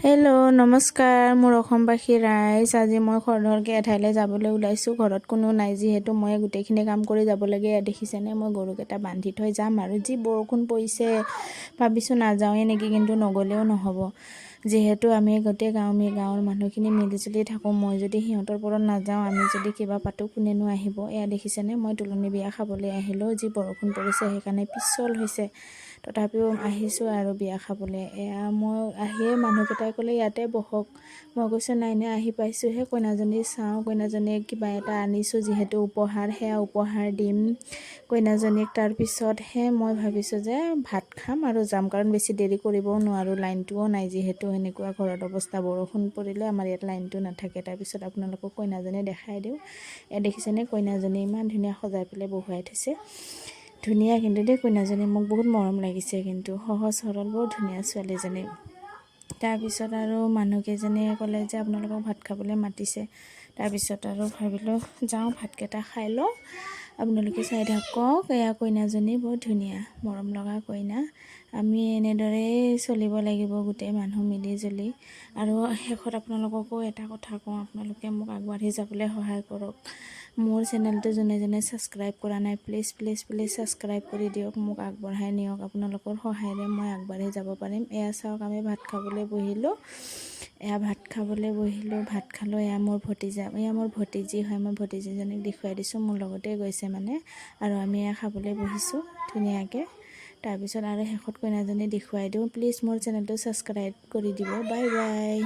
Hello' নমস্কাৰ মোৰ অসমবাসী ৰাইজ। আজি মই খৰধৰকৈ এঠাইলৈ যাবলৈ ওলাইছোঁ। ঘৰত কোনো নাই যিহেতু মই গোটেইখিনি কাম কৰি যাব লাগে। দেখিছেনে মই গৰুকেইটা বান্ধি থৈ যাম আৰু যি বৰষুণ পৰিছে ভাবিছোঁ নাযাওঁৱে নেকি, কিন্তু নগ'লেও নহ'ব যিহেতু আমি গোটেই গাঁৱৰ মানুহখিনি মিলিজুলি থাকোঁ। মই যদি সিহঁতৰ ওপৰত নাযাওঁ, আমি যদি কিবা পাতোঁ, কোনেনো আহিব। এয়া দেখিছেনে মই তুলনি বিয়া খাবলৈ আহিলোঁ। যি বৰষুণ পৰিছে সেইকাৰণে পিছল হৈছে, তথাপিও আহিছোঁ আৰু বিয়া খাবলৈ। এয়া মই আহিয়ে মানুহকেইটাই ক'লে ইয়াতে বহক। মই কৈছোঁ নাই আহি পাইছোঁহে, কইনাজনী চাওঁ, কইনাজনীক কিবা এটা আনিছোঁ যিহেতু উপহাৰ, সেয়া উপহাৰ দিম কইনাজনীক। তাৰপিছতহে মই ভাবিছোঁ যে ভাত খাম আৰু যাম, কাৰণ বেছি দেৰি কৰিবও নোৱাৰোঁ। লাইনটোও নাই যিহেতু, সেনেকুৱা ঘৰত অৱস্থা। বৰষুণ পৰিলে আমাৰ ইয়াত লাইনটো নাথাকে। তাৰপিছত আপোনালোকক কইনাজনী দেখাই দিওঁ। এয়া দেখিছেনে কইনাজনী ইমান ধুনীয়া সজাই পেলাই বহুৱাই থৈছে। ধুনীয়া কিন্তু দেই কইনাজনী, মোক বহুত মৰম লাগিছে, কিন্তু সহজ সৰল বৰ ধুনীয়া ছোৱালীজনী। তাৰপিছত আৰু মানুহকেইজনীয়ে ক'লে যে আপোনালোকক ভাত খাবলৈ মাতিছে। তাৰপিছত আৰু ভাবিলোঁ যাওঁ ভাতকেইটা খাই লওঁ, আপোনালোকে চাই থাকক। এয়া কইনাজনী বৰ ধুনীয়া মৰম লগা কইনা। আমি এনেদৰেই চলিব লাগিব গোটেই মানুহ মিলি জুলি। আৰু শেষত আপোনালোককো এটা কথা কওঁ, আপোনালোকে মোক আগবাঢ়ি যাবলৈ সহায় কৰক। মোৰ চেনেলটো যোনে ছাবস্ক্ৰাইব কৰা নাই, প্লিজ ছাবস্ক্ৰাইব কৰি দিয়ক, মোক আগবঢ়াই নিয়ক। আপোনালোকৰ সহায়েৰে মই আগবাঢ়ি যাব পাৰিম। এয়া চাওক আমি ভাত খাবলৈ বহিলোঁ। ভাত খালোঁ। এয়া মোৰ ভতিজা, এয়া মোৰ ভতিজী হয়। মই ভতিজীজনীক দেখুৱাই দিছোঁ, মোৰ লগতে গৈছে মানে। আৰু আমি এয়া খাবলৈ বহিছোঁ ধুনীয়াকৈ। তাৰপিছত আৰু শেষত কইনাজনী দেখুৱাই দিওঁ। প্লিজ মোৰ চেনেলটো ছাবস্ক্ৰাইব কৰি দিব। Bye bye.